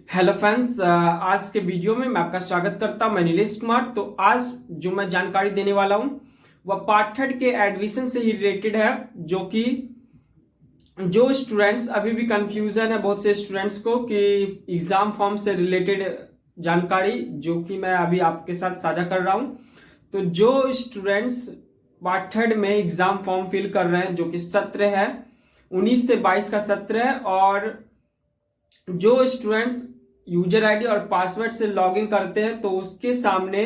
Hello friends, आज के video में मैं आपका स्वागत करता हूं। मैं नीलेश कुमार। तो आज जो मैं जानकारी देने वाला हूं वह पार्ट थर्ड के एडमिशन से ही रिलेटेड है, जो कि जो स्टूडेंट्स अभी भी कंफ्यूजन है बहुत से स्टूडेंट्स को कि एग्जाम फॉर्म से रिलेटेड जानकारी जो कि मैं अभी आपके साथ साझा कर रहा हूं। तो जो स्टूडेंट्स पार्ट थर्ड में एग्जाम फॉर्म फिल कर रहे हैं, जो कि सत्र है 19 से 22 का सत्र है, और जो स्टूडेंट्स यूजर आईडी और पासवर्ड से लॉगिन करते हैं तो उसके सामने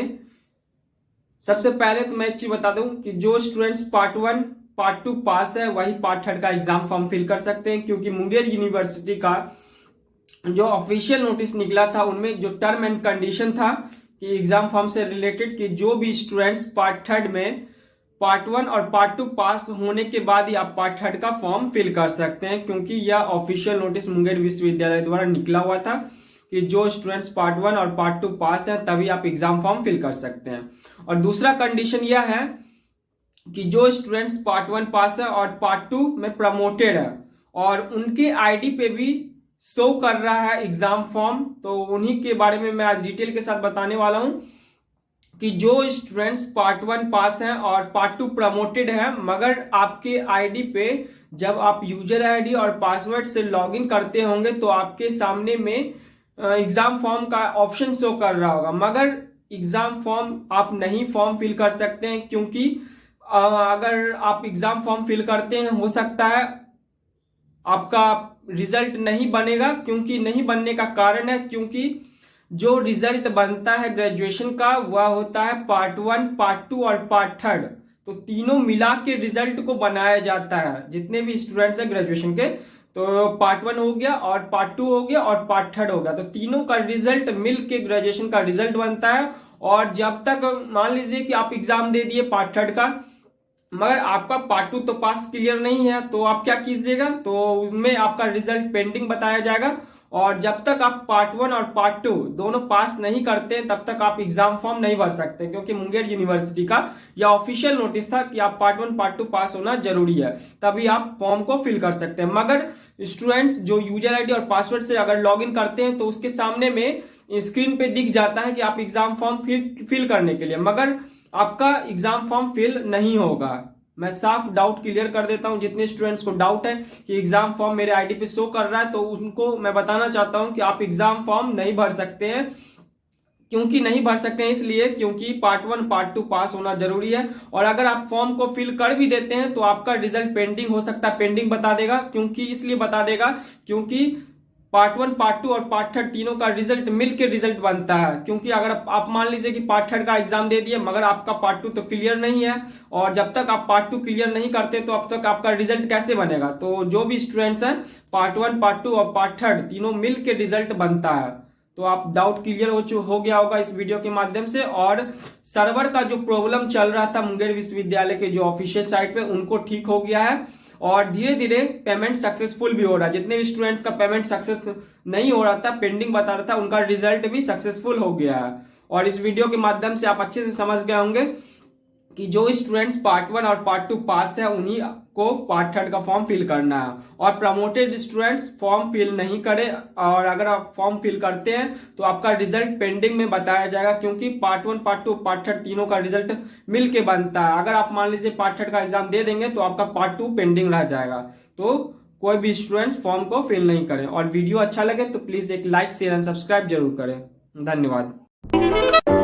सबसे पहले तो मैं एक चीज बता दूं कि जो students part one part two pass है वही पार्ट थर्ड का एग्जाम फॉर्म फिल कर सकते हैं, क्योंकि मुंगेर यूनिवर्सिटी का जो ऑफिशियल नोटिस निकला था उनमें जो टर्म एंड कंडीशन था कि एग्जाम फॉर्म से रिलेटेड कि जो भी स्टूडेंट्स पार्ट थर्ड में पार्ट वन और पार्ट टू पास होने के बाद ही आप पार्ट थर्ड का फॉर्म फिल कर सकते हैं, क्योंकि यह ऑफिशियल नोटिस मुंगेर विश्वविद्यालय द्वारा निकला हुआ था कि जो स्टूडेंट्स पार्ट वन और पार्ट टू पास हैं तभी आप एग्जाम फॉर्म फिल कर सकते हैं। और दूसरा कंडीशन यह है कि जो स्टूडेंट्स पार्ट वन पास है और पार्ट टू में प्रमोटेड है और उनके आईडी पे भी शो कर रहा है एग्जाम फॉर्म, तो उन्हीं के बारे में मैं आज डिटेल के साथ बताने वाला हूं कि जो स्टूडेंट्स पार्ट वन पास हैं और पार्ट टू प्रमोटेड है, मगर आपके आईडी पे जब आप यूजर आईडी और पासवर्ड से लॉगिन करते होंगे तो आपके सामने में एग्जाम फॉर्म का ऑप्शन शो कर रहा होगा, मगर एग्जाम फॉर्म आप नहीं फॉर्म फिल कर सकते हैं, क्योंकि अगर आप एग्जाम फॉर्म फिल करते हैं हो सकता है आपका रिजल्ट नहीं बनेगा। क्योंकि नहीं बनने का कारण है क्योंकि जो रिजल्ट बनता है ग्रेजुएशन का वह होता है पार्ट वन पार्ट टू और पार्ट थर्ड, तो तीनों मिला के रिजल्ट को बनाया जाता है। जितने भी स्टूडेंट्स हैं ग्रेजुएशन के, तो पार्ट वन हो गया और पार्ट टू हो गया और पार्ट थर्ड हो गया, तो तीनों का रिजल्ट मिल के ग्रेजुएशन का रिजल्ट बनता है। और जब तक मान लीजिए कि आप एग्जाम दे दिए पार्ट थर्ड का, मगर आपका पार्ट टू तो पास क्लियर नहीं है, तो आप क्या कीजिएगा, तो उसमें आपका रिजल्ट पेंडिंग बताया जाएगा। और जब तक आप पार्ट वन और पार्ट टू दोनों पास नहीं करते तब तक आप एग्जाम फॉर्म नहीं भर सकते, क्योंकि मुंगेर यूनिवर्सिटी का यह ऑफिशियल नोटिस था कि आप पार्ट वन पार्ट टू पास होना जरूरी है, तभी आप फॉर्म को फिल कर सकते हैं। मगर स्टूडेंट्स जो यूजर आईडी और पासवर्ड से अगर लॉग इन करते हैं तो उसके सामने में स्क्रीन पे दिख जाता है कि आप एग्जाम फॉर्म फिल करने के लिए, मगर आपका एग्जाम फॉर्म फिल नहीं होगा। मैं साफ डाउट क्लियर कर देता हूं, जितने स्टूडेंट्स को डाउट है कि एग्जाम फॉर्म मेरे आईडी पे शो कर रहा है तो उनको मैं बताना चाहता हूं कि आप एग्जाम फॉर्म नहीं भर सकते हैं। क्योंकि नहीं भर सकते हैं इसलिए क्योंकि पार्ट वन पार्ट टू पास होना जरूरी है, और अगर आप फॉर्म को फिल कर भी देते हैं तो आपका रिजल्ट पेंडिंग हो सकता है, पेंडिंग बता देगा। क्योंकि इसलिए बता देगा क्योंकि पार्ट वन पार्ट टू और पार्ट थर्ड तीनों का रिजल्ट मिलके रिजल्ट बनता है। क्योंकि अगर आप मान लीजिए कि पार्ट थर्ड का एग्जाम दे दिए मगर आपका पार्ट टू तो क्लियर नहीं है, और जब तक आप पार्ट टू क्लियर नहीं करते तो अब तक आपका रिजल्ट कैसे बनेगा। तो जो भी स्टूडेंट्स हैं पार्ट वन पार्ट टू और पार्ट थर्ड तीनों मिल के रिजल्ट बनता है। तो आप डाउट क्लियर हो गया होगा इस वीडियो के माध्यम से। और सर्वर का जो प्रॉब्लम चल रहा था मुंगेर विश्वविद्यालय के जो ऑफिशियल साइट पे, उनको ठीक हो गया है और धीरे धीरे पेमेंट सक्सेसफुल भी हो रहा है। जितने भी स्टूडेंट्स का पेमेंट सक्सेस नहीं हो रहा था, पेंडिंग बता रहा था, उनका रिजल्ट भी सक्सेसफुल हो गया है। और इस वीडियो के माध्यम से आप अच्छे से समझ गए होंगे कि जो स्टूडेंट्स पार्ट वन और पार्ट टू पास है उन्हीं को पार्ट थर्ड का फॉर्म फिल करना है, और प्रमोटेड स्टूडेंट्स फॉर्म फिल नहीं करें। और अगर आप फॉर्म फिल करते हैं तो आपका रिजल्ट पेंडिंग में बताया जाएगा, क्योंकि part one part two part third तीनों का रिजल्ट मिल के बनता है। अगर आप मान लीजिए पार्ट थर्ड का एग्जाम दे देंगे तो आपका पार्ट टू पेंडिंग रह जाएगा। तो कोई भी स्टूडेंट्स फॉर्म को फिल नहीं करें। और वीडियो अच्छा लगे तो प्लीज एक लाइक शेयर एंड सब्सक्राइब जरूर करें। धन्यवाद।